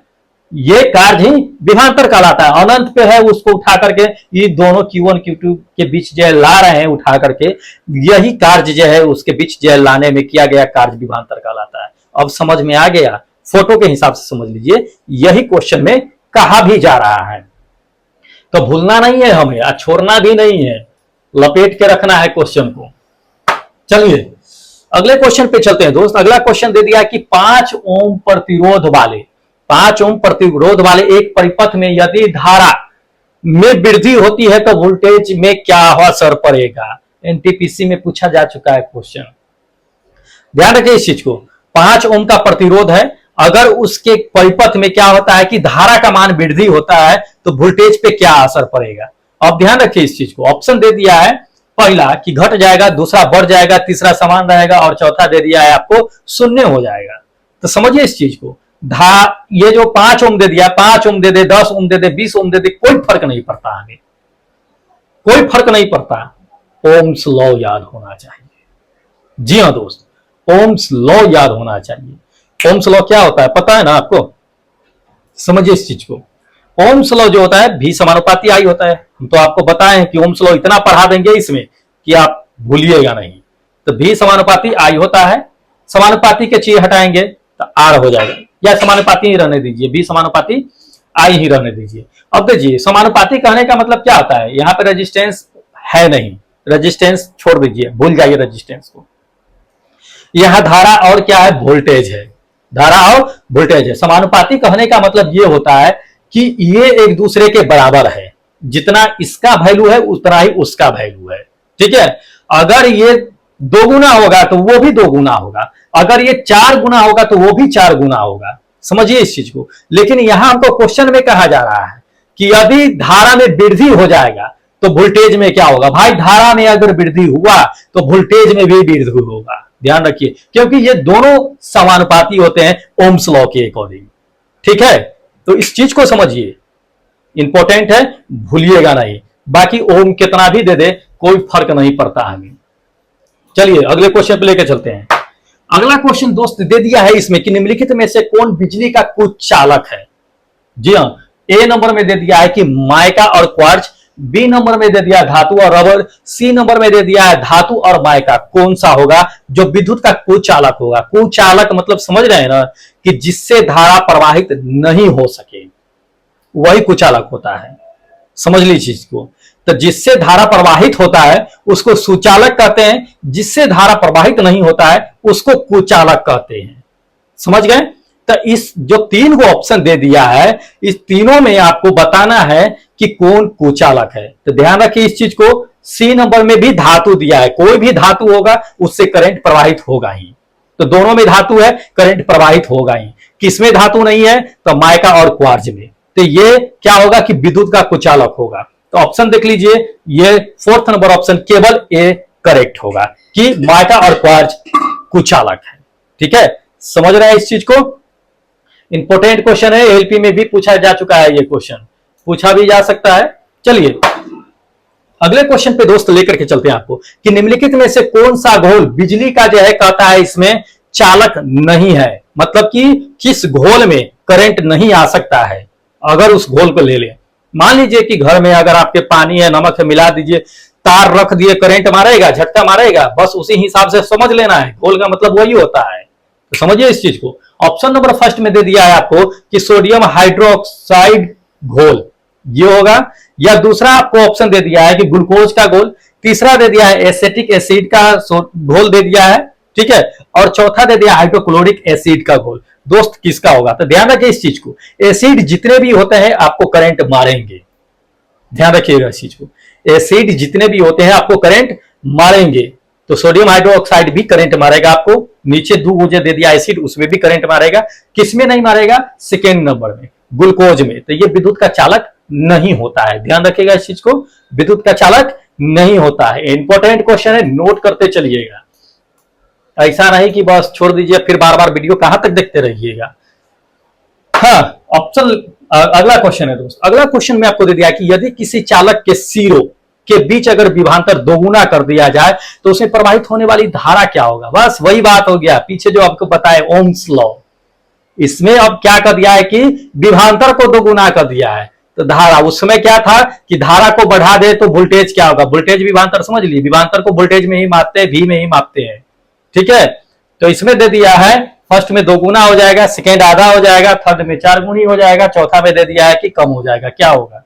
ये कार्य ही विभवांतर कहलाता है। अनंत पे है उसको उठा करके ये दोनों Q1 Q2 के बीच जो है ला रहे हैं उठा करके, यही कार्य जो है उसके बीच जो है लाने में किया गया कार्य विभवांतर कहलाता है। अब समझ में आ गया, फोटो के हिसाब से समझ लीजिए, यही क्वेश्चन में कहा भी जा रहा है। तो भूलना नहीं है हमें, छोड़ना भी नहीं है, लपेट के रखना है क्वेश्चन को। चलिए अगले क्वेश्चन पे चलते हैं दोस्त। अगला क्वेश्चन दे दिया कि 5 ओम प्रतिरोध वाले 5 ओम प्रतिरोध वाले एक परिपथ में यदि धारा में वृद्धि होती है तो वोल्टेज में क्या असर पड़ेगा। एनटीपीसी में पूछा जा चुका है क्वेश्चन, ध्यान रखिए इस चीज को। 5 ओम का प्रतिरोध है, अगर उसके परिपथ में क्या होता है कि धारा का मान वृद्धि होता है तो वोल्टेज पे क्या असर पड़ेगा। अब ध्यान रखिए इस चीज को। ऑप्शन दे दिया है पहला कि घट जाएगा, दूसरा बढ़ जाएगा, तीसरा समान रहेगा और चौथा दे दिया है आपको शून्य हो जाएगा। तो समझिए इस चीज को। ये जो 5 ओम दे दिया, 5 ओम दे दे, 10 ओम दे दे, 20 ओम दे दे, कोई फर्क नहीं पड़ता, हमें कोई फर्क नहीं पड़ता। ओम्स लॉ याद होना चाहिए। जी हाँ दोस्त, ओम्स लॉ याद होना चाहिए। ओम्स लॉ क्या होता है पता है ना आपको, समझिए इस चीज को। ओम्स लॉ जो होता है भी समानुपाती आई होता है। हम तो आपको बताएं कि ओम्स लॉ इतना पढ़ा देंगे इसमें कि आप भूलिएगा नहीं। तो भी समानुपाती आई होता है, समानुपाती के चीज हटाएंगे तो आर हो जाएगा, या समानुपाती ही रहने दीजिए, भी समानुपाती आई ही रहने दीजिए। अब देखिए समानुपाती कहने का मतलब क्या होता है, यहां पे रेजिस्टेंस है नहीं, रेजिस्टेंस छोड़ दीजिए, भूल जाइए रेजिस्टेंस को। यहां धारा और क्या है, वोल्टेज है, धारा और वोल्टेज है। समानुपाती कहने का मतलब ये होता है कि ये एक दूसरे के बराबर है, जितना इसका वैल्यू है उतना ही उसका वैल्यू है, ठीक है। अगर ये 2 गुना होगा तो वो भी 2 गुना होगा, अगर ये 4 गुना होगा तो वो भी 4 गुना होगा, समझिए इस चीज को। लेकिन यहां हमको क्वेश्चन में कहा जा रहा है कि यदि धारा में वृद्धि हो जाएगा तो वोल्टेज में क्या होगा। भाई धारा में अगर वृद्धि हुआ तो वोल्टेज में भी वृद्धि होगा, ध्यान रखिए, क्योंकि ये दोनों समानुपाती होते हैं ओम्स लॉ के अकॉर्डिंग, ठीक है। तो इस चीज को समझिए, इंपॉर्टेंट है, भूलिएगा नहीं। बाकी ओम कितना भी दे दे कोई फर्क नहीं पड़ता हमें। चलिए अगले क्वेश्चन पे लेकर चलते हैं। अगला क्वेश्चन दोस्त दे दिया है इसमें कि निम्नलिखित में से कौन बिजली का कुछ चालक है। जी हाँ, ए नंबर में दे दिया है कि माइका और क्वार्ट्ज, बी नंबर में दे दिया धातु और रबर, सी नंबर में दे दिया है धातु और माइका। कौन सा होगा जो विद्युत का कुचालक होगा। कुचालक मतलब समझ रहे हैं ना, कि जिससे धारा प्रवाहित नहीं हो सके वही कुचालक होता है, समझ लीजिए इसको। तो जिससे धारा प्रवाहित होता है उसको सुचालक कहते हैं, जिससे धारा प्रवाहित नहीं होता है उसको कुचालक कहते हैं, समझ गए। तो इस जो 3 को ऑप्शन दे दिया है, इस तीनों में आपको बताना है कि कौन कुचालक है। तो ध्यान रखिए इस चीज को। सी नंबर में भी धातु दिया है, कोई भी धातु होगा उससे करंट प्रवाहित होगा ही। तो दोनों में धातु है, करंट प्रवाहित होगा ही। किसमें धातु नहीं है, तो माइका और क्वार्ट्ज में। तो ये क्या होगा कि विद्युत का कुचालक होगा। तो ऑप्शन देख लीजिए, ये 4th नंबर ऑप्शन केवल ए करेक्ट होगा कि माइका और क्वार्ट्ज कुचालक है, ठीक है। समझ रहे हैं इस चीज को। इंपॉर्टेंट क्वेश्चन है, एलपी में भी पूछा जा चुका है, ये क्वेश्चन पूछा भी जा सकता है। चलिए अगले क्वेश्चन पे दोस्त लेकर के चलते हैं आपको कि निम्नलिखित में से कौन सा घोल बिजली का जो है कहता है इसमें चालक नहीं है। मतलब कि किस घोल में करंट नहीं आ सकता है। अगर उस घोल को ले लें, मान लीजिए कि घर में अगर आपके पानी है, नमक है, मिला दीजिए, तार रख दिए, करंट मारेगा, झटका मारेगा, बस उसी हिसाब से समझ लेना है। घोल का मतलब वही होता है, तो समझिए इस चीज को। ऑप्शन नंबर फर्स्ट में दे दिया है आपको कि सोडियम हाइड्रोक्साइड घोल ये होगा, या दूसरा आपको ऑप्शन दे दिया है कि ग्लूकोज का घोल, तीसरा दे दिया है एसिटिक एसिड का घोल दे दिया है, ठीक है, और चौथा दे दिया हाइड्रोक्लोरिक एसिड का घोल। दोस्त किसका होगा, तो ध्यान रखिए इस चीज को। एसिड जितने भी होते हैं आपको करंट मारेंगे, ध्यान रखिएगा इस चीज को। एसिड जितने भी होते हैं आपको करंट मारेंगे। तो सोडियम हाइड्रोक्साइड भी करंट मारेगा आपको, नीचे 2 मुझे दे दिया एसिड, उसमें भी करंट मारेगा। किसमें नहीं मारेगा, सेकेंड नंबर में, ग्लूकोज में। तो ये विद्युत का चालक नहीं होता है, ध्यान रखिएगा इस चीज को, विद्युत का चालक नहीं होता है। इंपॉर्टेंट क्वेश्चन है, नोट करते चलिएगा। ऐसा नहीं कि बस छोड़ दीजिए फिर बार बार वीडियो कहां तक देखते रहिएगा। हाँ, ऑप्शन अगला क्वेश्चन है दोस्त। अगला क्वेश्चन में आपको दे दिया कि यदि किसी चालक के सिरों के बीच अगर विभवांतर दोगुना कर दिया जाए तो उसमें प्रवाहित होने वाली धारा क्या होगा। बस वही बात हो गया, पीछे जो आपको पता है ओम्स लॉ। इसमें अब क्या कर दिया है कि विभवांतर को दोगुना कर दिया है। तो धारा, उस समय क्या था कि धारा को बढ़ा दे तो वोल्टेज क्या होगा, वोल्टेज विभवांतर समझ ली, विभवांतर को वोल्टेज में ही मापते हैं, वी में ही मापते हैं, ठीक है। तो इसमें दे दिया है फर्स्ट में 2 गुना हो जाएगा, सेकेंड आधा हो जाएगा, थर्ड में 4 गुनी हो जाएगा, चौथा में दे दिया है कि कम हो जाएगा। क्या होगा,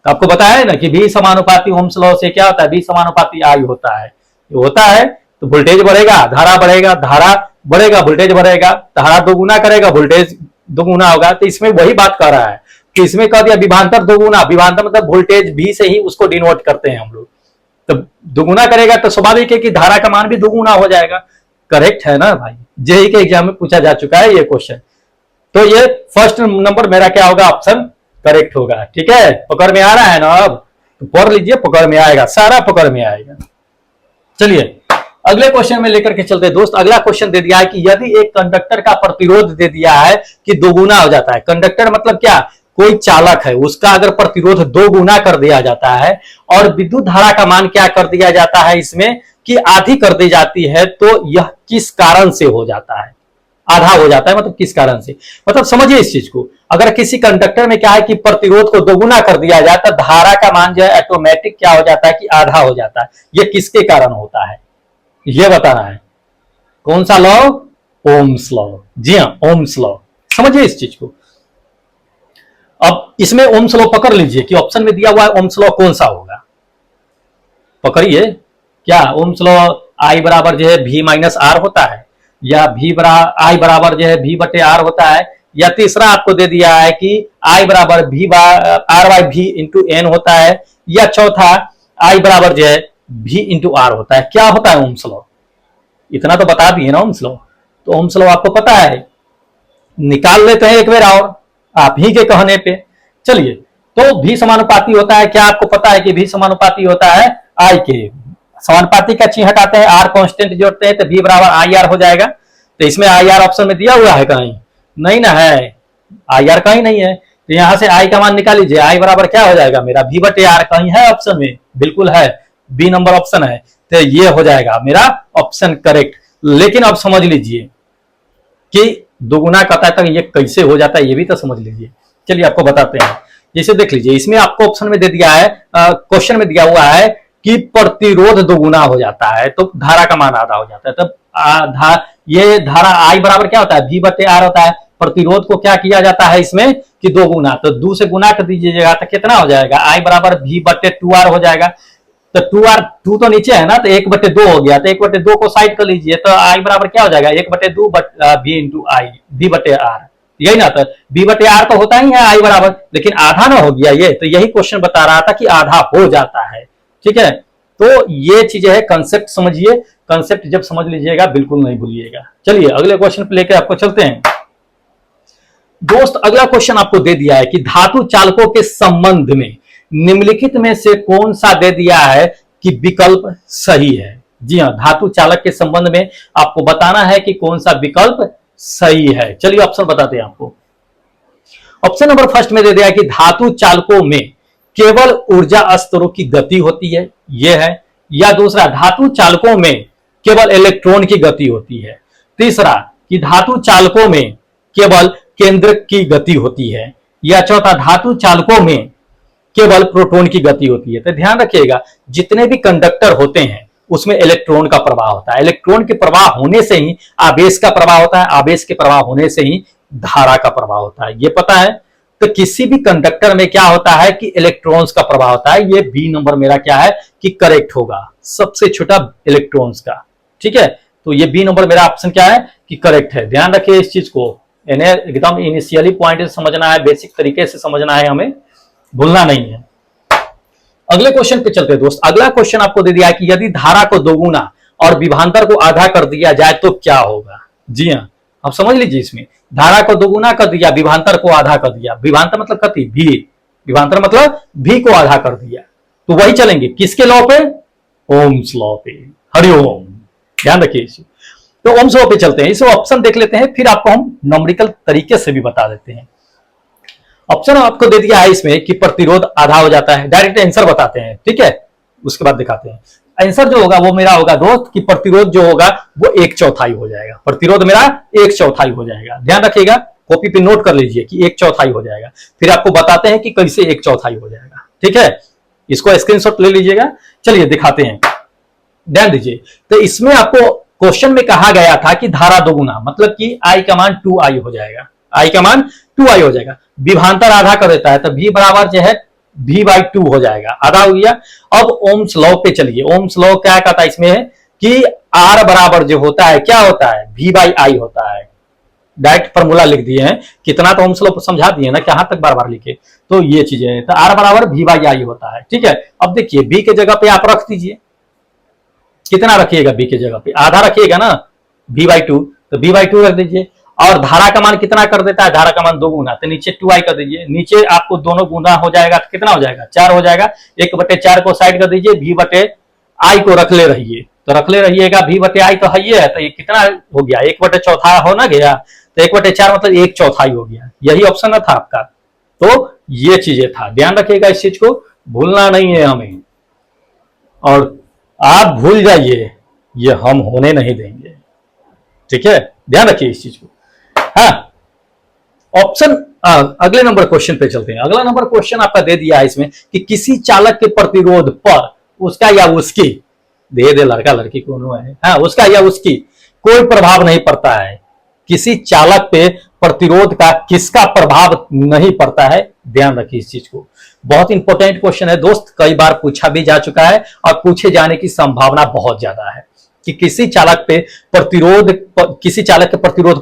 तो आपको बताया है ना कि V समानुपाती ओम्स लॉ से क्या होता है, V समानुपाती I होता है। ये होता है तो वोल्टेज बढ़ेगा, धारा बढ़ेगा, धारा बढ़ेगा, वोल्टेज बढ़ेगा, धारा दोगुना करेगा, वोल्टेज दोगुना होगा। तो इसमें वही बात कर रहा है कि इसमें कह दिया विभवांतर दोगुना, विभवांतर मतलब वोल्टेज V से ही उसको डिनोट करते हैं हम लोग। तो दोगुना करेगा तो स्वाभाविक है कि धारा का मान भी दोगुना हो जाएगा। करेक्ट है ना भाई, जेईई के एग्जाम में पूछा जा चुका है ये क्वेश्चन। तो ये फर्स्ट नंबर मेरा क्या होगा, ऑप्शन करेक्ट होगा। ठीक है, पकड़ में आ रहा है ना, अब तो पढ़ लीजिए, पकड़ में आएगा, सारा पकड़ में आएगा। चलिए अगले क्वेश्चन में लेकर के चलते हैं दोस्त। अगला क्वेश्चन दे दिया है कि यदि एक कंडक्टर का प्रतिरोध दे दिया है कि दोगुना हो जाता है। कंडक्टर मतलब क्या, कोई चालक है, उसका अगर प्रतिरोध दो गुना कर दिया जाता है और विद्युत धारा का मान क्या कर दिया जाता है इसमें कि आधी कर दी जाती है, तो यह किस कारण से हो जाता है, आधा हो जाता है, मतलब किस कारण से। मतलब समझिए इस चीज को, अगर किसी कंडक्टर में क्या है कि प्रतिरोध को दोगुना कर दिया जाए तो धारा का मान जो है ऑटोमेटिक क्या हो जाता है कि आधा हो जाता है। यह किसके कारण होता है यह बताना है। कौन सा लॉ, ओम्स लॉ। जी हाँ, ओम्स लॉ। समझिए इस चीज को। अब इसमें ओम्स लॉ पकड़ लीजिए कि ऑप्शन में दिया हुआ है ओम्स लॉ कौन सा होगा, पकड़िए। क्या ओम्स लॉ आई बराबर जो है V माइनस आर होता है, या आई बराबर जो है V बटे आर होता है, या तीसरा आपको दे दिया है कि आई बराबर R by V into N होता है, या चौथा आई बराबर जो है V इंटू आर होता है। क्या होता है ओम्स लॉ, इतना तो बता दिए ना ओम्स लॉ। तो ओम्स लॉ आपको पता है, निकाल लेते हैं एक बार और आप ही के कहने पे। चलिए, तो V समानुपाती होता है, क्या आपको पता है कि V समानुपाती होता है I के। समानुपाती का चिन्ह हटाते हैं, R कांस्टेंट जोड़ते हैं तो V बराबर आई आर हो जाएगा। तो इसमें आई आर ऑप्शन में दिया हुआ है कहीं नहीं ना, है आई आर कहीं नहीं है। तो यहां से I का मान निकाल लीजिए, I बराबर क्या हो जाएगा मेरा V बटे आर। कहीं है ऑप्शन में, बिल्कुल है, बी नंबर ऑप्शन है। तो ये हो जाएगा मेरा ऑप्शन करेक्ट। लेकिन अब समझ लीजिए कि दोगुना कहता है तो ये कैसे हो जाता है, ये भी तो समझ लीजिए। चलिए आपको बताते हैं। जैसे देख लीजिए, इसमें आपको ऑप्शन में दे दिया है, क्वेश्चन में दिया हुआ है कि प्रतिरोध दोगुना हो जाता है तो धारा का मान आधा हो जाता है। तब ये धारा आई बराबर क्या होता है, V बटे आर होता है। प्रतिरोध को क्या किया जाता है इसमें कि दो गुना, तो 2 से गुना कर दीजिएगा तो कितना हो जाएगा, आई बराबर V बटे 2R हो जाएगा। तो 2R 2 तो नीचे है ना, तो 1/2 हो गया, तो 1/2 को साइड कर लीजिए, तो आई बराबर क्या हो जाएगा 1/2 V इंटू आई, V बटे आर, यही ना। तो V बटे आर तो होता ही है आई बराबर, लेकिन आधा ना हो गया ये। तो यही क्वेश्चन बता रहा था कि आधा हो जाता है। ठीक है, तो ये चीजें है, कंसेप्ट समझिए, कंसेप्ट जब समझ लीजिएगा बिल्कुल नहीं भूलिएगा। चलिए अगले क्वेश्चन पे लेके आपको चलते हैं दोस्त। अगला क्वेश्चन आपको दे दिया है कि धातु चालकों के संबंध में निम्नलिखित में से कौन सा दे दिया है कि विकल्प सही है। जी हाँ, धातु चालक के संबंध में आपको बताना है कि कौन सा विकल्प सही है। चलिए ऑप्शन बताते हैं आपको। ऑप्शन नंबर फर्स्ट में दे दिया है कि धातु चालकों में केवल ऊर्जा स्तरों की गति होती है, यह है। या दूसरा, धातु चालकों में केवल इलेक्ट्रॉन की गति होती है। तीसरा, कि धातु चालकों में केवल केंद्रक की गति होती है। या चौथा, धातु चालकों में केवल प्रोटॉन की गति होती है। तो ध्यान रखिएगा, जितने भी कंडक्टर होते हैं उसमें इलेक्ट्रॉन का प्रवाह होता है। इलेक्ट्रॉन के प्रवाह होने से ही आवेश का प्रवाह होता है, आवेश के प्रवाह होने से ही धारा का प्रवाह होता है, ये पता है। तो किसी भी कंडक्टर में क्या होता है कि इलेक्ट्रॉन्स का प्रवाह होता है। ये बी नंबर मेरा क्या है कि करेक्ट होगा, सबसे छोटा इलेक्ट्रॉन्स का। ठीक है, तो ये बी नंबर मेरा ऑप्शन क्या है कि करेक्ट है। ध्यान रखिए इस चीज को, इन्हें एकदम इनिशियली पॉइंट से समझना है, बेसिक तरीके से समझना है, हमें भूलना नहीं है। अगले क्वेश्चन पे चलते हैं दोस्त। अगला क्वेश्चन आपको दे दिया है कि यदि धारा को दोगुना और विभवांतर को आधा कर दिया जाए तो क्या होगा। जी हाँ, आप समझ लीजिए, इसमें धारा को दोगुना कर दिया, विभवांतर को आधा कर दिया। विभवांतर मतलब कति, भी, विभवांतर मतलब भी को आधा कर दिया, तो वही चलेंगे किसके लॉ पे, ओम्स लॉ पे। हरिओम, ध्यान रखिए इसे। तो ओम्स लॉ पे चलते हैं, इसे ऑप्शन देख लेते हैं, फिर आपको हम न्यूमेरिकल तरीके से भी बता देते हैं। ऑप्शन आपको दे दिया है इसमें कि प्रतिरोध आधा हो जाता है, डायरेक्ट आंसर बताते हैं, ठीक है, उसके बाद दिखाते हैं। आंसर जो होगा वो मेरा होगा दोस्त कि प्रतिरोध जो होगा वो 1/4 हो जाएगा। प्रतिरोध मेरा 1/4 हो जाएगा। ध्यान रखिएगा, कॉपी पे नोट कर लीजिए कि 1/4 हो जाएगा। फिर आपको बताते हैं कि कैसे 1/4 हो जाएगा। ठीक है, इसको स्क्रीनशॉट ले लीजिएगा। चलिए दिखाते हैं, ध्यान दीजिए। तो इसमें आपको क्वेश्चन में कहा गया था कि धारा दोगुना, मतलब कि आई का मान 2i हो जाएगा, आई का मान 2i हो जाएगा। विभवांतर आधा कर देता है, तो v बराबर जो है V/2 हो जाएगा, आधा हो गया। अब ओम्स लॉ पे चलिए। ओम्स लॉ क्या कहता है इसमें है कि R बराबर जो होता है क्या होता है, V/I होता है। डायरेक्ट फॉर्मूला लिख दिए हैं, कितना तो ओम्स लॉ समझा दिए ना, कहां तक बार बार लिखे, तो ये चीजें हैं। तो R बराबर V/I होता है, ठीक है। अब देखिए B के जगह पे आप रख दीजिए, कितना रखिएगा B के जगह पे, आधा रखिएगा ना, V/2, तो V/2 रख दीजिए। और धारा का मान कितना कर देता है, धारा का मान 2 गुना, तो नीचे 2i कर दीजिए। नीचे आपको दोनों गुना हो जाएगा तो कितना हो जाएगा, 4 हो जाएगा। 1/4 को साइड कर दीजिए, V/I को रख ले रहिए, तो रख ले रहिएगा। V/I तो है, तो ये कितना हो गया, 1/4 हो ना गया, तो 1/4 मतलब 1/4 हो गया। यही ऑप्शन था आपका। तो ये चीजें था, ध्यान रखिएगा, इस चीज को भूलना नहीं है हमें, और आप भूल जाइए ये हम होने नहीं देंगे, ठीक है, ध्यान रखिए इस चीज को। हाँ, ऑप्शन अगले नंबर क्वेश्चन पे चलते हैं। अगला नंबर क्वेश्चन आपका दे दिया है इसमें कि किसी चालक के प्रतिरोध पर उसका या उसकी, दे दे लड़का लड़की कोनो है, हाँ, उसका या उसकी कोई प्रभाव नहीं पड़ता है। किसी चालक पे प्रतिरोध का किसका प्रभाव नहीं पड़ता है, ध्यान रखिए इस चीज को। बहुत इंपॉर्टेंट क्वेश्चन है दोस्त, कई बार पूछा भी जा चुका है और पूछे जाने की संभावना बहुत ज्यादा है कि किसी चालक के प्रतिरोध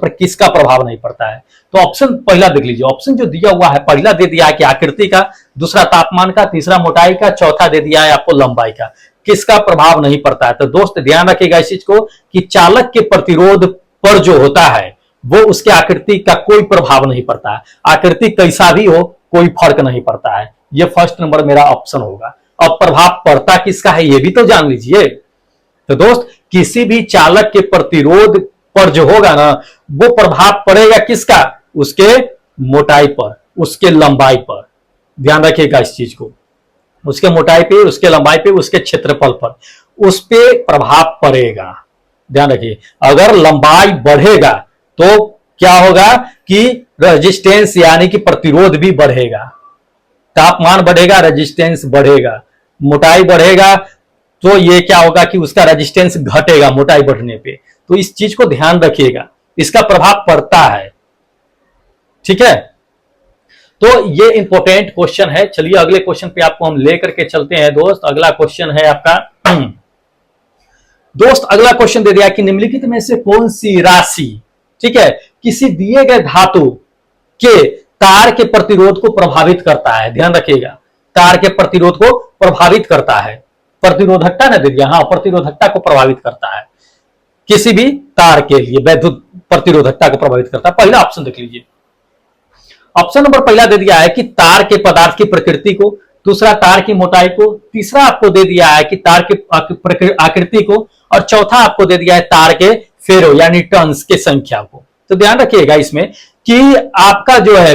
पर किसका प्रभाव नहीं पड़ता है। तो ऑप्शन पहला देख लीजिए, ऑप्शन जो दिया हुआ है, पहला दे दिया है कि आकृति का, दूसरा तापमान का, तीसरा मोटाई का, चौथा दे दिया है आपको लंबाई का। किसका प्रभाव नहीं पड़ता है, तो दोस्त ध्यान रखिएगा इस चीज को कि चालक के प्रतिरोध पर जो होता है वो उसके आकृति का कोई प्रभाव नहीं पड़ता है। आकृति कैसा भी हो कोई फर्क नहीं पड़ता है। ये फर्स्ट नंबर मेरा ऑप्शन होगा। अब प्रभाव पड़ता किसका है ये भी तो जान लीजिए। तो दोस्त किसी भी चालक के प्रतिरोध पर जो होगा ना, वो प्रभाव पड़ेगा किसका, उसके मोटाई पर, उसके लंबाई पर। ध्यान रखिएगा इस चीज को, उसके मोटाई पे, उसके लंबाई पे, उसके क्षेत्रफल पर, उस पे प्रभाव पड़ेगा। ध्यान रखिए, अगर लंबाई बढ़ेगा तो क्या होगा कि रेजिस्टेंस यानी कि प्रतिरोध भी बढ़ेगा। तापमान बढ़ेगा, रेजिस्टेंस बढ़ेगा। मोटाई बढ़ेगा तो ये क्या होगा कि उसका रेजिस्टेंस घटेगा मोटाई बढ़ने पे। तो इस चीज को ध्यान रखिएगा, इसका प्रभाव पड़ता है, ठीक है। तो ये इंपॉर्टेंट क्वेश्चन है। चलिए अगले क्वेश्चन पे आपको हम लेकर के चलते हैं दोस्त। अगला क्वेश्चन है आपका दोस्त, अगला क्वेश्चन दे दिया कि निम्नलिखित में से कौन सी राशि, ठीक है, किसी दिए गए धातु के तार के प्रतिरोध को प्रभावित करता है। ध्यान रखिएगा, तार के प्रतिरोध को प्रभावित करता है। प्रतिरोधकता ने दे दिया, हाँ, प्रतिरोधकता को प्रभावित करता है, किसी भी तार के लिए वैद्युत प्रतिरोधकता को प्रभावित करता है। पहला ऑप्शन देख लीजिए, ऑप्शन नंबर पहला दे दिया है कि तार के पदार्थ की प्रकृति को, दूसरा तार की मोटाई को, तीसरा आपको दे दिया है कि तार की आकृति को, और चौथा आपको दे दिया है तार के फेरो यानी टर्न्स के संख्या को। तो ध्यान रखिएगा इसमें कि आपका जो है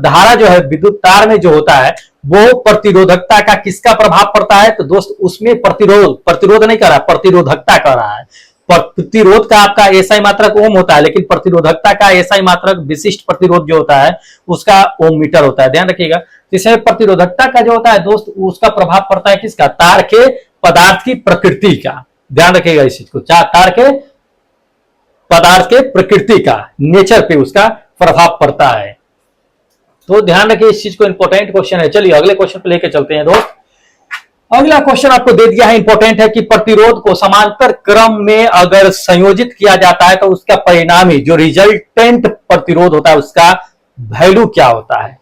धारा जो है विद्युत तार में जो होता है वो प्रतिरोधकता का किसका प्रभाव पड़ता है, तो दोस्त उसमें प्रतिरोध नहीं कर रहा, प्रतिरोधकता कर रहा है। प्रतिरोध का आपका एसआई मात्रक ओम होता है, लेकिन प्रतिरोधकता का एसआई मात्रक विशिष्ट प्रतिरोध जो होता है उसका ओम मीटर होता है। ध्यान रखिएगा, इसमें प्रतिरोधकता का जो होता है दोस्त उसका प्रभाव पड़ता है किसका, तार के पदार्थ की प्रकृति का। ध्यान रखिएगा इस चीज को, तार के पदार्थ के प्रकृति का, नेचर पे उसका प्रभाव पड़ता है। तो ध्यान रखिए इस चीज को, इंपॉर्टेंट क्वेश्चन है। चलिए अगले क्वेश्चन पे लेके चलते हैं दोस्त। अगला क्वेश्चन आपको दे दिया है, इंपॉर्टेंट है कि प्रतिरोध को समांतर क्रम में अगर संयोजित किया जाता है तो उसका परिणामी जो रिजल्टेंट प्रतिरोध होता है उसका वैल्यू क्या होता है।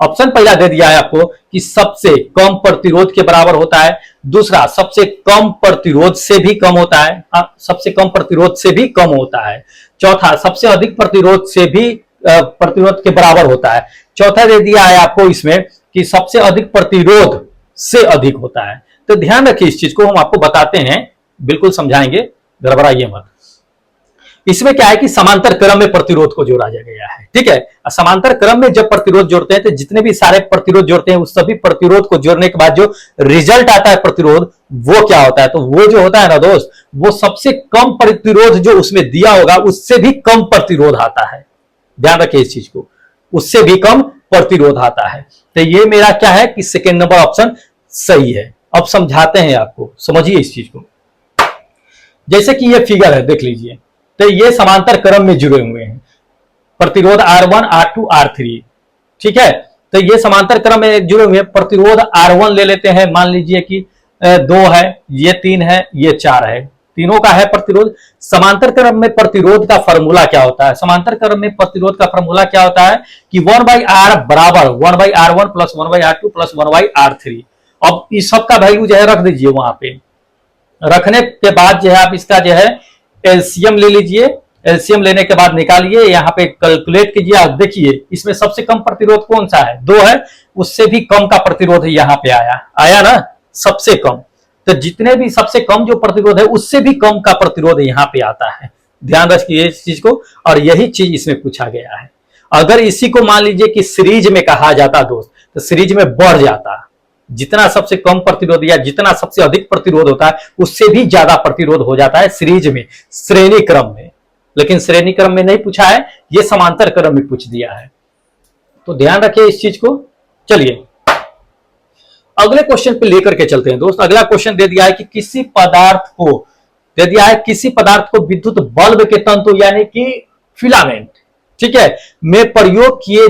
ऑप्शन पहला दे दिया है आपको कि सबसे कम प्रतिरोध के बराबर होता है, दूसरा सबसे कम प्रतिरोध से भी कम होता है, सबसे कम प्रतिरोध से भी कम होता है, चौथा सबसे अधिक प्रतिरोध से भी प्रतिरोध के बराबर होता है, चौथा दे दिया है आपको इसमें कि सबसे अधिक प्रतिरोध से अधिक होता है। तो ध्यान रखिए इस चीज को, हम आपको बताते हैं, बिल्कुल समझाएंगे, गड़बड़ाइए मत। इसमें क्या है कि समांतर क्रम में प्रतिरोध को जोड़ा गया है, ठीक है। समांतर क्रम में जब प्रतिरोध जोड़ते हैं तो जितने भी सारे प्रतिरोध जोड़ते हैं उस सभी प्रतिरोध को जोड़ने के बाद जो रिजल्ट आता है प्रतिरोध वो क्या होता है, तो वो जो होता है ना दोस्त, वो सबसे कम प्रतिरोध जो उसमें दिया होगा उससे भी कम प्रतिरोध आता है। ध्यान रखिए इस चीज को, उससे भी कम प्रतिरोध आता है। तो ये मेरा क्या है कि सेकेंड नंबर ऑप्शन सही है। अब समझाते हैं आपको, समझिए इस चीज को। जैसे कि ये फिगर है, देख लीजिए, तो ये समांतर क्रम में जुड़े हुए हैं, प्रतिरोध R1, R2, R3, ठीक है। तो ये समांतर क्रम में जुड़े हुए प्रतिरोध R1 ले लेते हैं, मान लीजिए कि 2 है, ये 3 है, ये 4 है, तीनों का है प्रतिरोध। समांतर क्रम में प्रतिरोध का फॉर्मूला क्या होता है? समांतर क्रम में प्रतिरोध का फॉर्मूला क्या होता है कि 1/R बराबर 1/R1 plus 1/R2 plus 1/R3। अब इस सब का वैल्यू जो है रख दीजिए वहां पे। रखने के बाद जो है आप इसका जो है एलसीएम ले लीजिए। एलसीएम लेने के बाद निकालिए, यहाँ पे कैलकुलेट कीजिए। आप देखिए इसमें सबसे कम प्रतिरोध कौन सा है? 2 है, उससे भी कम का प्रतिरोध यहाँ पे आया ना, सबसे कम। तो जितने भी सबसे कम जो प्रतिरोध है उससे भी कम का प्रतिरोध यहाँ पे आता है। ध्यान रखिए इस चीज को, और यही चीज इसमें पूछा गया है। अगर इसी को मान लीजिए कि सीरीज में कहा जाता दोस्त, तो सीरीज में बढ़ जाता। जितना सबसे कम प्रतिरोध या जितना सबसे अधिक प्रतिरोध होता है उससे भी ज्यादा प्रतिरोध हो जाता है सीरीज में, श्रेणी क्रम में। लेकिन श्रेणी क्रम में नहीं पूछा है, ये समांतर क्रम में पूछ दिया है। तो ध्यान रखिए इस चीज को। चलिए अगले क्वेश्चन पे लेकर के चलते हैं दोस्त। अगला क्वेश्चन दे दिया है कि किसी पदार्थ को विद्युत बल्ब के तंतु यानी कि फिलामेंट, ठीक है, में प्रयोग किए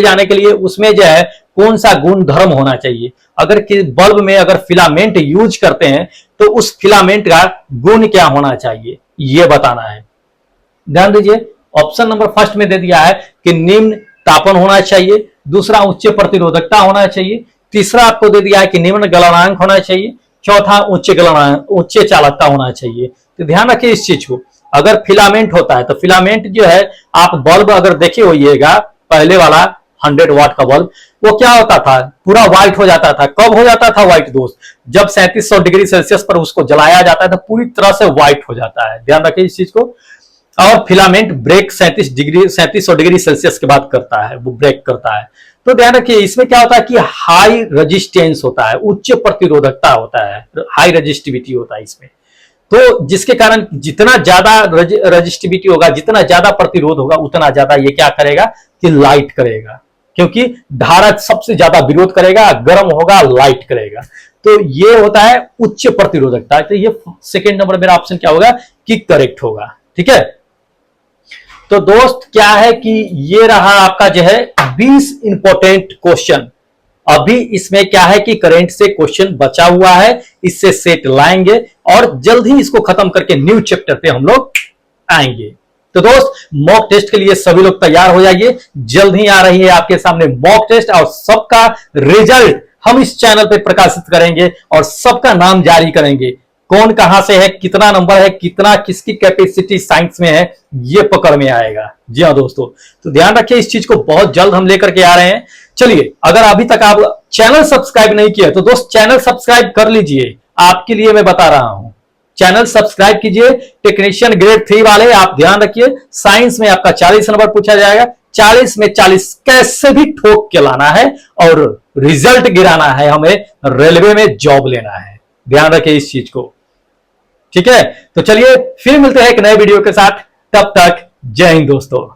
जाने के लिए उसमें जो है कौन सा गुण धर्म होना चाहिए। अगर बल्ब में अगर फिलामेंट यूज करते हैं तो उस फिलामेंट का गुण क्या होना चाहिए, यह बताना है। ध्यान दीजिए, ऑप्शन नंबर फर्स्ट में दे दिया है कि निम्न तापन होना चाहिए, दूसरा उच्च प्रतिरोधकता होना चाहिए, तीसरा आपको दे दिया है कि निम्न गलनांक होना चाहिए, चौथा उच्च चालकता होना चाहिए। तो ध्यान रखिए इस चीज को। अगर फिलामेंट होता है तो फिलामेंट जो है, आप बल्ब अगर देखे होइएगा पहले वाला 100 वाट का बल्ब, वो क्या होता था, पूरा व्हाइट हो जाता था। कब हो जाता था व्हाइट दोस्त? जब 3700 डिग्री सेल्सियस पर उसको जलाया जाता है तो पूरी तरह से व्हाइट हो जाता है। ध्यान रखिए इस चीज को। और फिलामेंट ब्रेक 3700 डिग्री सेल्सियस के बाद करता है, वो ब्रेक करता है। तो ध्यान रखिए इसमें क्या होता है कि हाई रेजिस्टेंस होता है, उच्च प्रतिरोधकता होता है, हाई रेजिस्टिविटी होता है इसमें। तो जिसके कारण जितना ज्यादा रेजिस्टिविटी होगा, जितना ज्यादा प्रतिरोध होगा, उतना ज्यादा ये क्या करेगा कि लाइट करेगा, क्योंकि धारा सबसे ज्यादा विरोध करेगा, गर्म होगा, लाइट करेगा। तो ये होता है उच्च प्रतिरोधकता। तो ये सेकेंड नंबर मेरा ऑप्शन क्या होगा कि करेक्ट होगा। ठीक है, तो दोस्त क्या है कि ये रहा आपका जो है 20 इंपॉर्टेंट क्वेश्चन। अभी इसमें क्या है कि करंट से क्वेश्चन बचा हुआ है, इससे सेट लाएंगे और जल्द ही इसको खत्म करके न्यू चैप्टर पे हम लोग आएंगे। तो दोस्त मॉक टेस्ट के लिए सभी लोग तैयार हो जाइए, जल्द ही आ रही है आपके सामने मॉक टेस्ट और सबका रिजल्ट हम इस चैनल पे प्रकाशित करेंगे और सबका नाम जारी करेंगे। कौन कहां से है, कितना नंबर है, कितना किसकी कैपेसिटी साइंस में है, ये पकड़ में आएगा। जी हाँ दोस्तों, तो ध्यान रखिए इस चीज को, बहुत जल्द हम लेकर के आ रहे हैं। चलिए, अगर अभी तक आप चैनल सब्सक्राइब नहीं किया तो दोस्त चैनल सब्सक्राइब कर लीजिए। आपके लिए मैं बता रहा हूं, चैनल सब्सक्राइब कीजिए। टेक्नीशियन ग्रेड 3 वाले आप ध्यान रखिए, साइंस में आपका 40 नंबर पूछा जाएगा। 40 में 40 कैसे भी ठोक के लाना है और रिजल्ट गिराना है, हमें रेलवे में जॉब लेना है। ध्यान रखिए इस चीज को, ठीक है। तो चलिए फिर मिलते हैं एक नए वीडियो के साथ, तब तक जय हिंद दोस्तों।